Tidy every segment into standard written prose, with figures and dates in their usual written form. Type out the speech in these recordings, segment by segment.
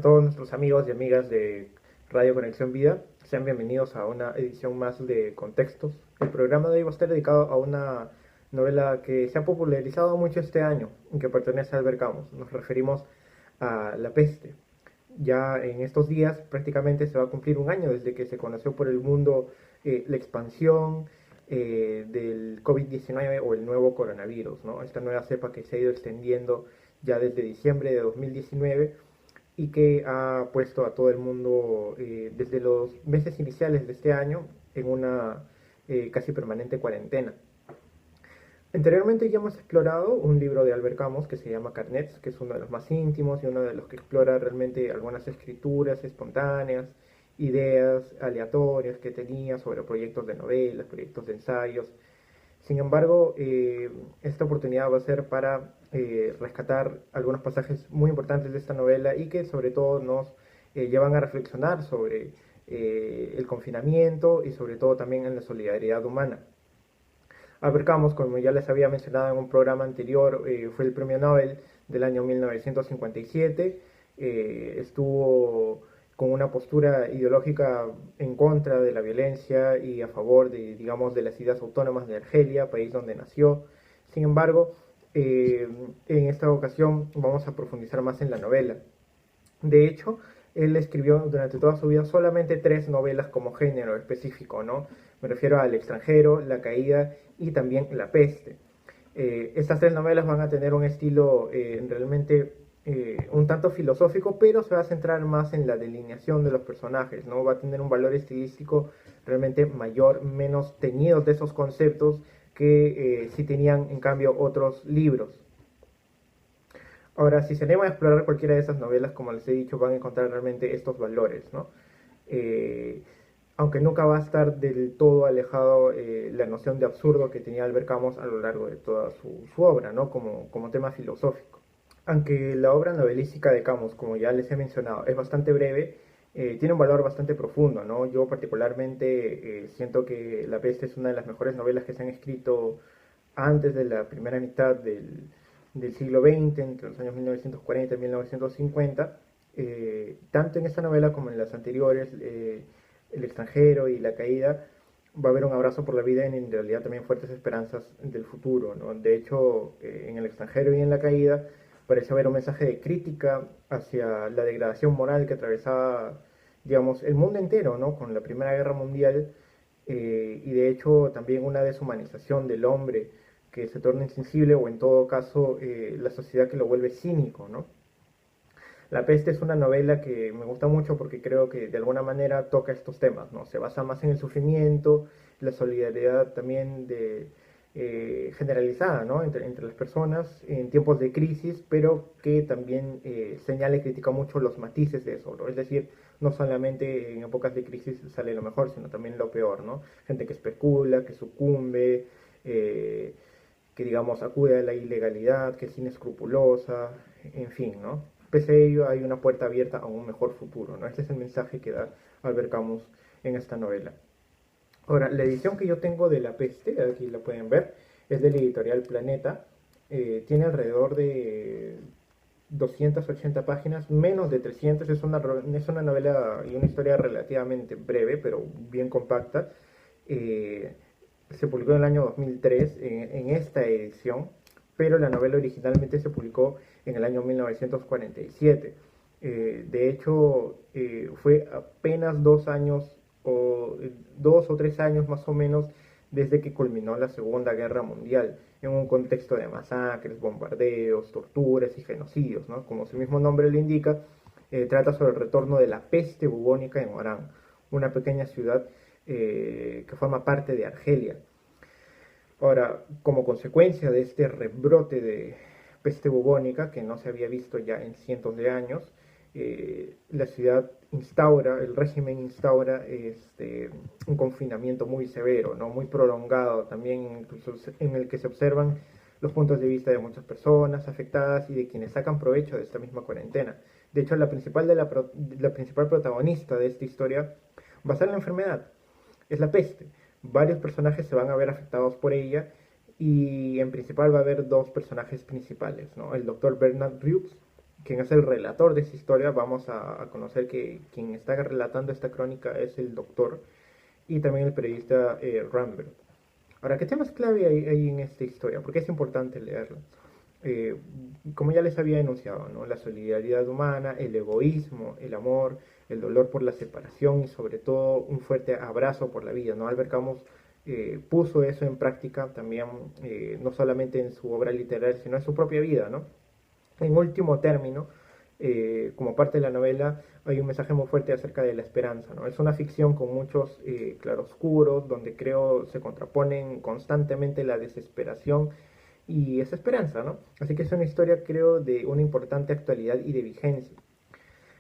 todos nuestros amigos y amigas de Radio Conexión Vida. Sean bienvenidos a una edición más de Contextos. El programa de hoy va a estar dedicado a una novela que se ha popularizado mucho este año y que pertenece a Albert Camus. Nos referimos a La Peste. Ya en estos días prácticamente se va a cumplir un año desde que se conoció por el mundo la expansión del COVID-19 o el nuevo coronavirus, ¿no? Esta nueva cepa que se ha ido extendiendo ya desde diciembre de 2019 y que ha puesto a todo el mundo desde los meses iniciales de este año en una casi permanente cuarentena. Anteriormente ya hemos explorado un libro de Albert Camus que se llama Carnets, que es uno de los más íntimos y uno de los que explora realmente algunas escrituras espontáneas, ideas aleatorias que tenía sobre proyectos de novelas, proyectos de ensayos. Sin embargo, esta oportunidad va a ser para rescatar algunos pasajes muy importantes de esta novela y que sobre todo nos llevan a reflexionar sobre el confinamiento y sobre todo también en la solidaridad humana. Albert Camus, como ya les había mencionado en un programa anterior, fue el premio Nobel del año 1957. Estuvo con una postura ideológica en contra de la violencia y a favor de, digamos, de las ideas autónomas de Argelia, país donde nació. Sin embargo, en esta ocasión vamos a profundizar más en la novela. De hecho, él escribió durante toda su vida solamente tres novelas como género específico, ¿no? Me refiero al extranjero, La Caída y también La Peste. Estas tres novelas van a tener un estilo realmente un tanto filosófico, pero se va a centrar más en la delineación de los personajes, ¿no? Va a tener un valor estilístico realmente mayor, menos teñidos de esos conceptos que sí tenían en cambio otros libros. Ahora, si se animan a explorar cualquiera de esas novelas, como les he dicho, van a encontrar realmente estos valores, ¿no? Eh, Aunque nunca va a estar del todo alejado la noción de absurdo que tenía Albert Camus a lo largo de toda su obra, ¿no? Como tema filosófico. Aunque la obra novelística de Camus, como ya les he mencionado, es bastante breve, tiene un valor bastante profundo, ¿no? Yo particularmente siento que La Peste es una de las mejores novelas que se han escrito antes de la primera mitad del siglo XX, entre los años 1940 y 1950. Tanto en esta novela como en las anteriores, El extranjero y La caída, va a haber un abrazo por la vida y en realidad también fuertes esperanzas del futuro, ¿no? De hecho, en El extranjero y en La caída parece haber un mensaje de crítica hacia la degradación moral que atravesaba, digamos, el mundo entero, ¿no? Con la Primera Guerra Mundial y de hecho también una deshumanización del hombre que se torna insensible o en todo caso la sociedad que lo vuelve cínico, ¿no? La Peste es una novela que me gusta mucho porque creo que de alguna manera toca estos temas, ¿no? Se basa más en el sufrimiento, la solidaridad también generalizada, ¿no? Entre las personas en tiempos de crisis, pero que también señala y critica mucho los matices de eso, ¿no? Es decir, no solamente en épocas de crisis sale lo mejor, sino también lo peor, ¿no? Gente que especula, que sucumbe, que digamos acude a la ilegalidad, que es inescrupulosa, en fin, ¿no? Pese a ello hay una puerta abierta a un mejor futuro, ¿no? Este es el mensaje que da Albert Camus en esta novela. Ahora, la edición que yo tengo de La Peste, aquí la pueden ver, es de la editorial Planeta. Tiene alrededor de 280 páginas, menos de 300. Es una novela y una historia relativamente breve, pero bien compacta. Eh, Se publicó en el año 2003 en esta edición, pero la novela originalmente se publicó en el año 1947. De hecho, fue apenas 2 años o 2 o 3 años más o menos desde que culminó la Segunda Guerra Mundial, en un contexto de masacres, bombardeos, torturas y genocidios, ¿no? Como su mismo nombre lo indica, trata sobre el retorno de la peste bubónica en Orán, una pequeña ciudad que forma parte de Argelia. Ahora, como consecuencia de este rebrote de peste bubónica que no se había visto ya en cientos de años, la ciudad instaura, el régimen instaura un confinamiento muy severo, ¿no? Muy prolongado, también incluso en el que se observan los puntos de vista de muchas personas afectadas y de quienes sacan provecho de esta misma cuarentena. De hecho, la principal protagonista de esta historia va a ser la enfermedad, es la peste. Varios personajes se van a ver afectados por ella y en principal va a haber dos personajes principales, ¿no? El doctor Bernard Hughes, quien es el relator de esta historia, vamos a conocer que quien está relatando esta crónica es el doctor y también el periodista Rambert. Ahora, ¿qué temas clave hay en esta historia? ¿Por qué es importante leerla? Eh, Como ya les había enunciado, ¿no? La solidaridad humana, el egoísmo, el amor, el dolor por la separación y sobre todo un fuerte abrazo por la vida, ¿no? Albert Camus puso eso en práctica también, no solamente en su obra literaria, sino en su propia vida, ¿no? En último término, como parte de la novela, hay un mensaje muy fuerte acerca de la esperanza, ¿no? Es una ficción con muchos claroscuros, donde creo se contraponen constantemente la desesperación y esa esperanza, ¿no? Así que es una historia, creo, de una importante actualidad y de vigencia.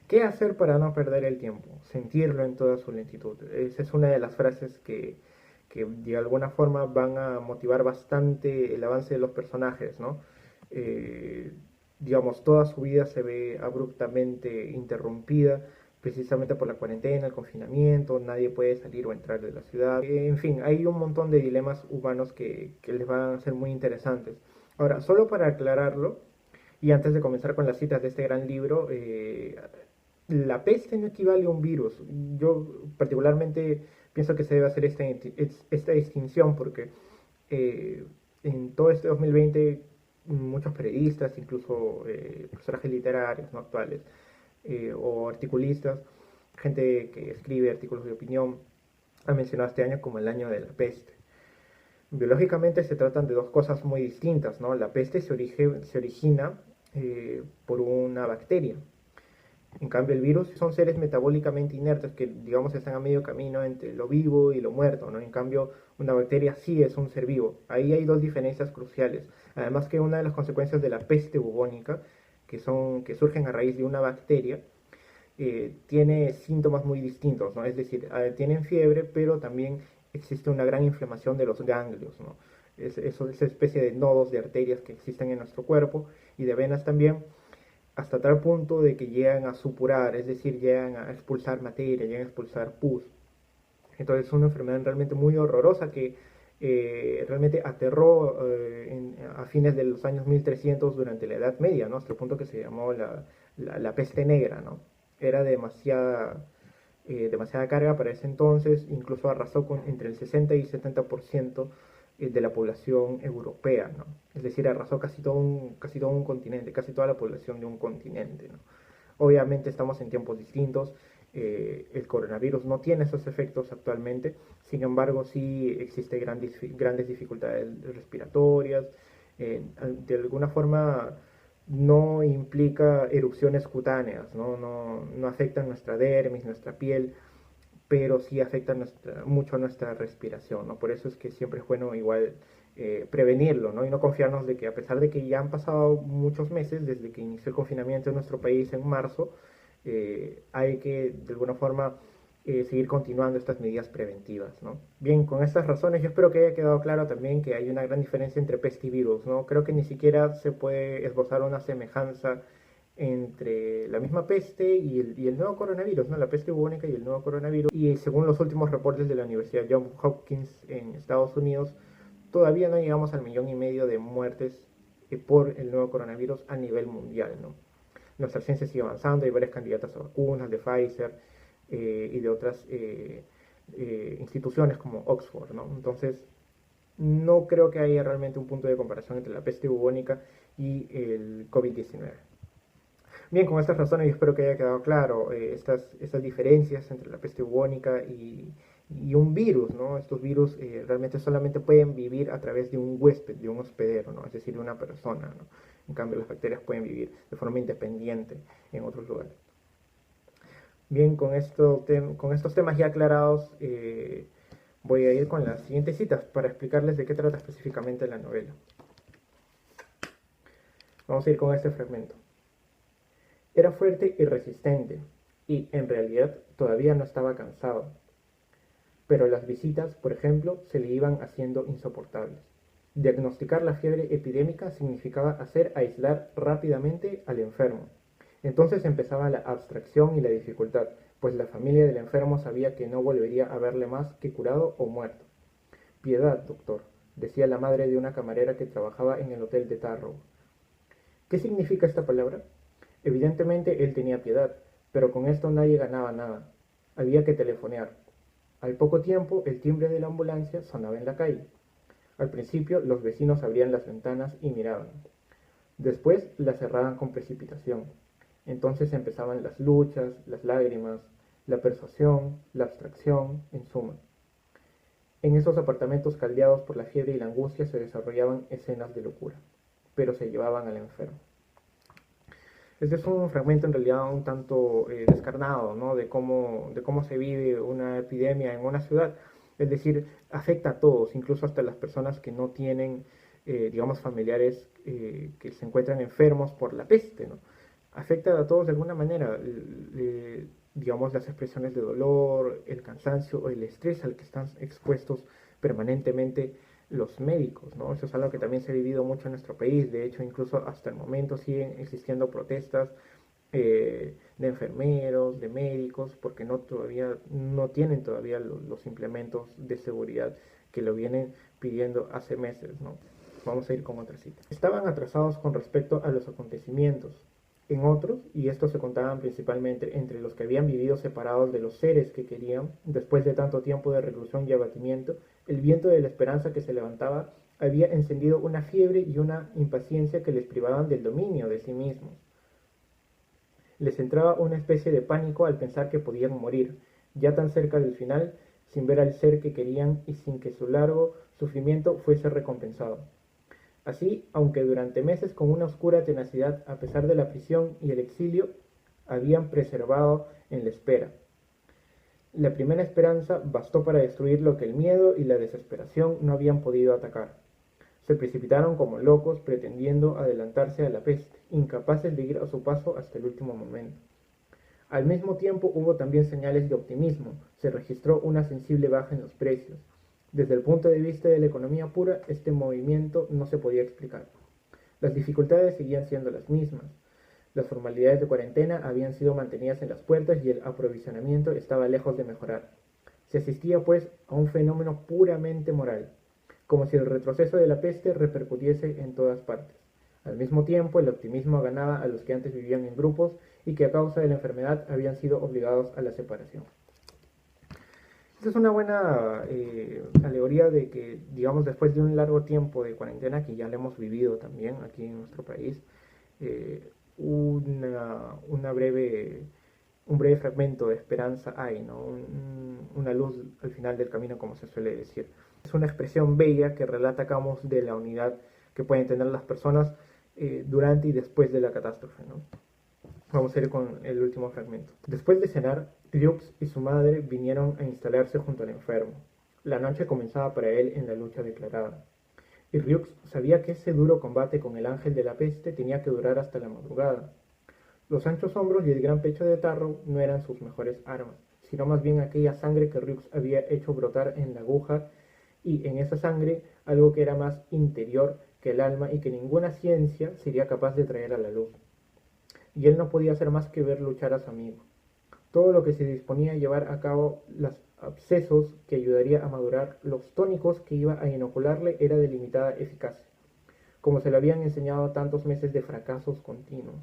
¿Qué hacer para no perder el tiempo? Sentirlo en toda su lentitud. Esa es una de las frases que de alguna forma van a motivar bastante el avance de los personajes, ¿no? Eh, digamos, toda su vida se ve abruptamente interrumpida precisamente por la cuarentena, el confinamiento, nadie puede salir o entrar de la ciudad. En fin, hay un montón de dilemas humanos que les van a ser muy interesantes. Ahora, solo para aclararlo, y antes de comenzar con las citas de este gran libro, la peste no equivale a un virus. Yo particularmente pienso que se debe hacer esta distinción porque en todo este 2020 muchos periodistas, incluso personajes literarios no actuales o articulistas, gente que escribe artículos de opinión, han mencionado este año como el año de la peste. Biológicamente se tratan de dos cosas muy distintas, ¿no? La peste se origina por una bacteria. En cambio, el virus son seres metabólicamente inertes que, digamos, están a medio camino entre lo vivo y lo muerto, ¿no? En cambio, una bacteria sí es un ser vivo. Ahí hay dos diferencias cruciales. Además que una de las consecuencias de la peste bubónica, que surgen a raíz de una bacteria, tiene síntomas muy distintos, ¿no? Es decir, tienen fiebre, pero también existe una gran inflamación de los ganglios, ¿no? Esa especie de nodos de arterias que existen en nuestro cuerpo y de venas también, hasta tal punto de que llegan a supurar, es decir, llegan a expulsar materia, llegan a expulsar pus. Entonces es una enfermedad realmente muy horrorosa que realmente aterró a fines de los años 1300 durante la Edad Media, ¿no? Hasta el punto que se llamó la peste negra, ¿no? Era demasiada carga para ese entonces, incluso arrasó con entre el 60 y 70% de la población europea, ¿no? Es decir, arrasó casi todo un continente, casi toda la población de un continente, ¿no? Obviamente estamos en tiempos distintos, el coronavirus no tiene esos efectos actualmente, sin embargo sí existen grandes dificultades respiratorias, de alguna forma no implica erupciones cutáneas, no afecta nuestra dermis, nuestra piel, pero sí afecta mucho nuestra respiración, ¿no? Por eso es que siempre es bueno igual prevenirlo, ¿no? Y no confiarnos de que a pesar de que ya han pasado muchos meses desde que inició el confinamiento en nuestro país en marzo, hay que de alguna forma seguir continuando estas medidas preventivas, ¿no? Bien, con estas razones yo espero que haya quedado claro también que hay una gran diferencia entre peste y virus, ¿no? Creo que ni siquiera se puede esbozar una semejanza entre la misma peste y el nuevo coronavirus, ¿no? La peste bubónica y el nuevo coronavirus. Y según los últimos reportes de la Universidad Johns Hopkins en Estados Unidos, todavía no llegamos al 1,5 millones de muertes por el nuevo coronavirus a nivel mundial, ¿no? Nuestra ciencia sigue avanzando, hay varias candidatas a vacunas de Pfizer y de otras instituciones como Oxford, ¿no? Entonces, no creo que haya realmente un punto de comparación entre la peste bubónica y el COVID-19. Bien, con estas razones yo espero que haya quedado claro estas diferencias entre la peste bubónica y un virus, ¿no? Estos virus realmente solamente pueden vivir a través de un huésped, de un hospedero, ¿no? Es decir, de una persona, ¿no? En cambio, las bacterias pueden vivir de forma independiente en otros lugares. Bien, con estos temas ya aclarados, voy a ir con las siguientes citas para explicarles de qué trata específicamente la novela. Vamos a ir con este fragmento. Era fuerte y resistente, y, en realidad, todavía no estaba cansado. Pero las visitas, por ejemplo, se le iban haciendo insoportables. Diagnosticar la fiebre epidémica significaba hacer aislar rápidamente al enfermo. Entonces empezaba la abstracción y la dificultad, pues la familia del enfermo sabía que no volvería a verle más que curado o muerto. Piedad, doctor, decía la madre de una camarera que trabajaba en el hotel de Tarrow. ¿Qué significa esta palabra? Evidentemente él tenía piedad, pero con esto nadie ganaba nada. Había que telefonear. Al poco tiempo el timbre de la ambulancia sonaba en la calle. Al principio los vecinos abrían las ventanas y miraban. Después las cerraban con precipitación. Entonces empezaban las luchas, las lágrimas, la persuasión, la abstracción, en suma. En esos apartamentos caldeados por la fiebre y la angustia se desarrollaban escenas de locura, pero se llevaban al enfermo. Este es un fragmento en realidad un tanto descarnado, ¿no? De cómo se vive una epidemia en una ciudad. Es decir, afecta a todos, incluso hasta las personas que no tienen, digamos, familiares que se encuentran enfermos por la peste, ¿no? Afecta a todos de alguna manera, digamos, las expresiones de dolor, el cansancio o el estrés al que están expuestos permanentemente los médicos, ¿no? Eso es algo que también se ha vivido mucho en nuestro país. De hecho, incluso hasta el momento siguen existiendo protestas de enfermeros, de médicos, porque todavía no tienen todavía los implementos de seguridad que lo vienen pidiendo hace meses, ¿no? Vamos a ir con otra cita. Estaban atrasados con respecto a los acontecimientos. En otros, y estos se contaban principalmente entre los que habían vivido separados de los seres que querían, después de tanto tiempo de reclusión y abatimiento, el viento de la esperanza que se levantaba había encendido una fiebre y una impaciencia que les privaban del dominio de sí mismos. Les entraba una especie de pánico al pensar que podían morir, ya tan cerca del final, sin ver al ser que querían y sin que su largo sufrimiento fuese recompensado. Así, aunque durante meses con una oscura tenacidad, a pesar de la prisión y el exilio, habían perseverado en la espera. La primera esperanza bastó para destruir lo que el miedo y la desesperación no habían podido atacar. Se precipitaron como locos, pretendiendo adelantarse a la peste, incapaces de ir a su paso hasta el último momento. Al mismo tiempo hubo también señales de optimismo, se registró una sensible baja en los precios. Desde el punto de vista de la economía pura, este movimiento no se podía explicar. Las dificultades seguían siendo las mismas. Las formalidades de cuarentena habían sido mantenidas en las puertas y el aprovisionamiento estaba lejos de mejorar. Se asistía, pues, a un fenómeno puramente moral, como si el retroceso de la peste repercutiese en todas partes. Al mismo tiempo, el optimismo ganaba a los que antes vivían en grupos y que a causa de la enfermedad habían sido obligados a la separación. Esta es una buena alegoría de que, digamos, después de un largo tiempo de cuarentena, que ya lo hemos vivido también aquí en nuestro país, una un breve fragmento de esperanza hay, ¿no? Una luz al final del camino, como se suele decir. Es una expresión bella que relata campos de la unidad que pueden tener las personas durante y después de la catástrofe, ¿no? Vamos a ir con el último fragmento. Después de cenar, Ryux y su madre vinieron a instalarse junto al enfermo. La noche comenzaba para él en la lucha declarada. Y Ryux sabía que ese duro combate con el ángel de la peste tenía que durar hasta la madrugada. Los anchos hombros y el gran pecho de tarro no eran sus mejores armas, sino más bien aquella sangre que Ryux había hecho brotar en la aguja, y en esa sangre algo que era más interior que el alma y que ninguna ciencia sería capaz de traer a la luz. Y él no podía hacer más que ver luchar a su amigo. Todo lo que se disponía a llevar a cabo, los abscesos que ayudaría a madurar, los tónicos que iba a inocularle, era de limitada eficacia, como se le habían enseñado tantos meses de fracasos continuos.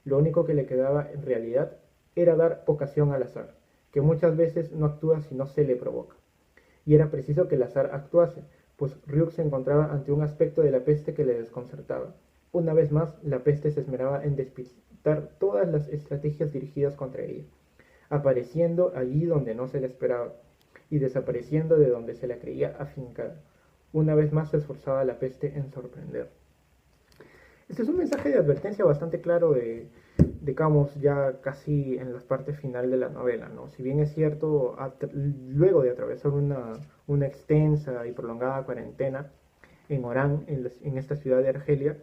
Lo único que le quedaba en realidad era dar ocasión al azar, que muchas veces no actúa si no se le provoca. Y era preciso que el azar actuase, pues Ryuk se encontraba ante un aspecto de la peste que le desconcertaba. Una vez más, la peste se esmeraba en despistar todas las estrategias dirigidas contra ella, apareciendo allí donde no se la esperaba y desapareciendo de donde se la creía afincada. Una vez más se esforzaba la peste en sorprender. Este es un mensaje de advertencia bastante claro de Camus ya casi en la parte final de la novela, ¿no? Si bien es cierto, luego de atravesar una extensa y prolongada cuarentena en Orán, en esta ciudad de Argelia,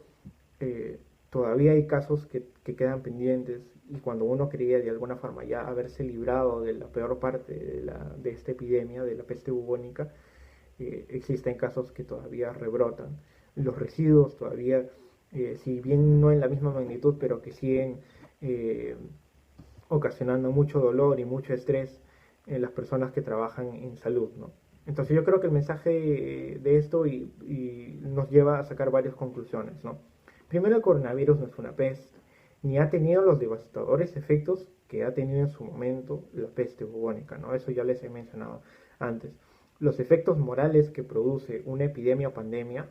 todavía hay casos que quedan pendientes, y cuando uno creía de alguna forma ya haberse librado de la peor parte de esta epidemia, de la peste bubónica, existen casos que todavía rebrotan. Los residuos todavía, si bien no en la misma magnitud, pero que siguen ocasionando mucho dolor y mucho estrés en las personas que trabajan en salud, ¿no? Entonces yo creo que el mensaje de esto y nos lleva a sacar varias conclusiones, ¿no? Primero, el coronavirus no es una peste, ni ha tenido los devastadores efectos que ha tenido en su momento la peste bubónica, ¿no? Eso ya les he mencionado antes. Los efectos morales que produce una epidemia o pandemia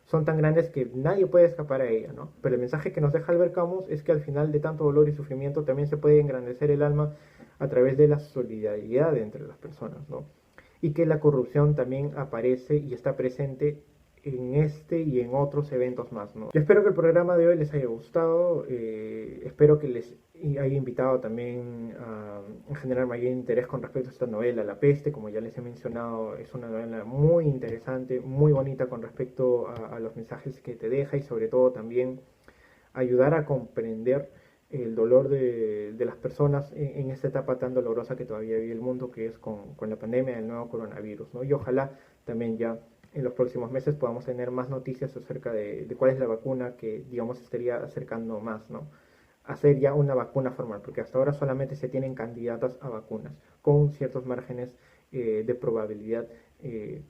son tan grandes que nadie puede escapar a ella, ¿no? Pero el mensaje que nos deja Albert Camus es que al final de tanto dolor y sufrimiento también se puede engrandecer el alma a través de la solidaridad entre las personas, ¿no? Y que la corrupción también aparece y está presente en este y en otros eventos más, ¿no? Yo espero que el programa de hoy les haya gustado, espero que les haya invitado también a generar mayor interés con respecto a esta novela, La Peste, como ya les he mencionado, es una novela muy interesante, muy bonita con respecto a los mensajes que te deja y sobre todo también ayudar a comprender el dolor de las personas en esta etapa tan dolorosa que todavía vive el mundo, que es con la pandemia del nuevo coronavirus, ¿no? Y ojalá también ya en los próximos meses podamos tener más noticias acerca de cuál es la vacuna que, digamos, estaría acercando más, ¿no? Hacer ya una vacuna formal, porque hasta ahora solamente se tienen candidatas a vacunas con ciertos márgenes de probabilidad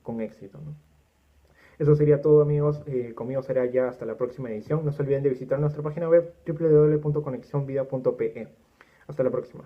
con éxito, ¿no? Eso sería todo, amigos. Conmigo será ya hasta la próxima edición. No se olviden de visitar nuestra página web www.conexionvida.pe. Hasta la próxima.